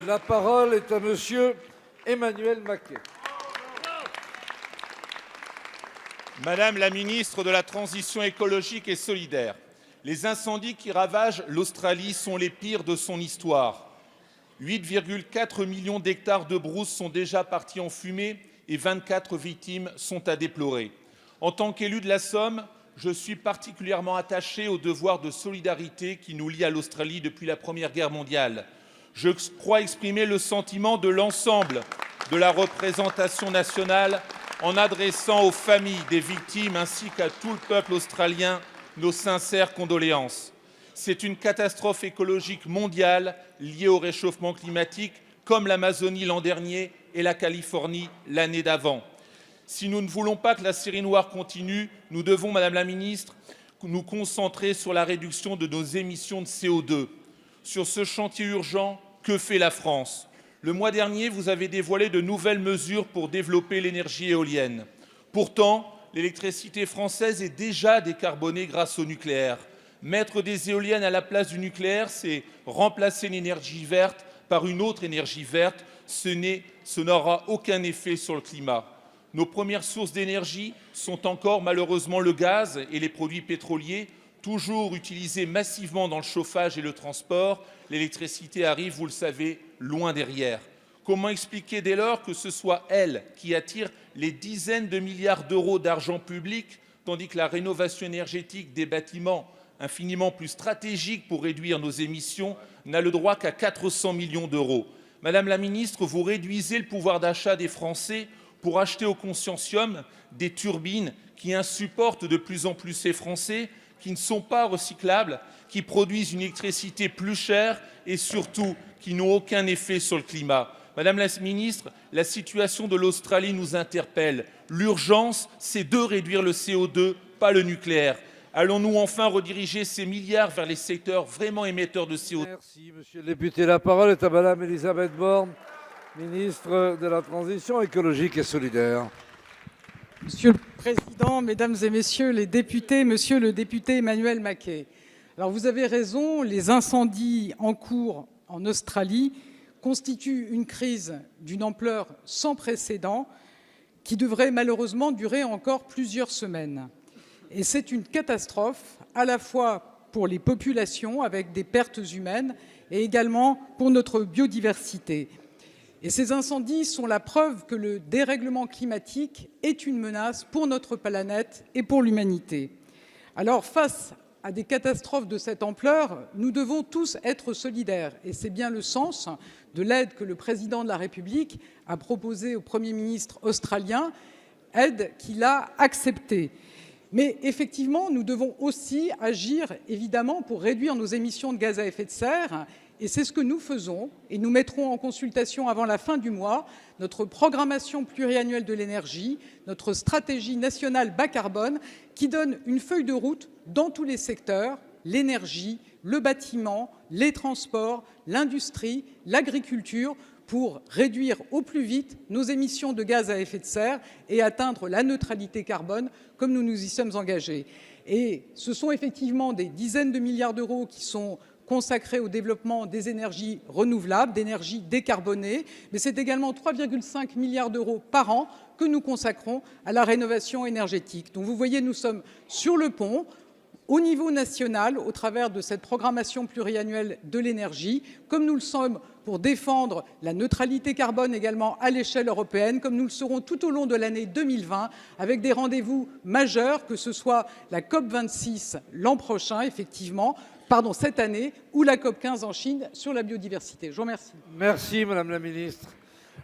La parole est à monsieur Emmanuel Maquet. Madame la ministre de la Transition écologique et solidaire, les incendies qui ravagent l'Australie sont les pires de son histoire. 8,4 millions d'hectares de brousse sont déjà partis en fumée et 24 victimes sont à déplorer. En tant qu'élu de la Somme, je suis particulièrement attaché au devoir de solidarité qui nous lie à l'Australie depuis la Première Guerre mondiale. Je crois exprimer le sentiment de l'ensemble de la représentation nationale en adressant aux familles des victimes ainsi qu'à tout le peuple australien nos sincères condoléances. C'est une catastrophe écologique mondiale liée au réchauffement climatique, comme l'Amazonie l'an dernier et la Californie l'année d'avant. Si nous ne voulons pas que la série noire continue, nous devons, Madame la Ministre, nous concentrer sur la réduction de nos émissions de CO2. Sur ce chantier urgent, que fait la France ? Le mois dernier, vous avez dévoilé de nouvelles mesures pour développer l'énergie éolienne. Pourtant, l'électricité française est déjà décarbonée grâce au nucléaire. Mettre des éoliennes à la place du nucléaire, c'est remplacer l'énergie verte par une autre énergie verte. Ce n'aura aucun effet sur le climat. Nos premières sources d'énergie sont encore malheureusement le gaz et les produits pétroliers, toujours utilisés massivement dans le chauffage et le transport. L'électricité arrive, vous le savez, loin derrière. Comment expliquer dès lors que ce soit elle qui attire les dizaines de milliards d'euros d'argent public, tandis que la rénovation énergétique des bâtiments, infiniment plus stratégique pour réduire nos émissions, n'a le droit qu'à 400 millions d'euros. Madame la ministre, vous réduisez le pouvoir d'achat des Français pour acheter au consortium des turbines qui insupportent de plus en plus ces Français, qui ne sont pas recyclables, qui produisent une électricité plus chère et surtout qui n'ont aucun effet sur le climat. Madame la ministre, la situation de l'Australie nous interpelle. L'urgence, c'est de réduire le CO2, pas le nucléaire. Allons-nous enfin rediriger ces milliards vers les secteurs vraiment émetteurs de CO2 ? Merci, monsieur le député. La parole est à madame Elisabeth Borne, ministre de la Transition écologique et solidaire. Monsieur le Président, Mesdames et Messieurs les députés, Monsieur le député Emmanuel Maquet. Alors vous avez raison, les incendies en cours en Australie constituent une crise d'une ampleur sans précédent qui devrait malheureusement durer encore plusieurs semaines. Et c'est une catastrophe à la fois pour les populations avec des pertes humaines et également pour notre biodiversité. Et ces incendies sont la preuve que le dérèglement climatique est une menace pour notre planète et pour l'humanité. Alors face à des catastrophes de cette ampleur, nous devons tous être solidaires. Et c'est bien le sens de l'aide que le président de la République a proposée au Premier ministre australien, aide qu'il a acceptée. Mais effectivement, nous devons aussi agir, évidemment, pour réduire nos émissions de gaz à effet de serre. Et c'est ce que nous faisons. Et nous mettrons en consultation avant la fin du mois notre programmation pluriannuelle de l'énergie, notre stratégie nationale bas carbone, qui donne une feuille de route dans tous les secteurs, l'énergie, le bâtiment, les transports, l'industrie, l'agriculture, pour réduire au plus vite nos émissions de gaz à effet de serre et atteindre la neutralité carbone comme nous nous y sommes engagés. Et ce sont effectivement des dizaines de milliards d'euros qui sont consacrés au développement des énergies renouvelables, d'énergies décarbonées, mais c'est également 3,5 milliards d'euros par an que nous consacrons à la rénovation énergétique. Donc vous voyez, nous sommes sur le pont, au niveau national, au travers de cette programmation pluriannuelle de l'énergie, comme nous le sommes pour défendre la neutralité carbone également à l'échelle européenne, comme nous le serons tout au long de l'année 2020, avec des rendez-vous majeurs, que ce soit la COP26 l'an prochain, effectivement, cette année, ou la COP15 en Chine sur la biodiversité. Je vous remercie. Merci, madame la ministre.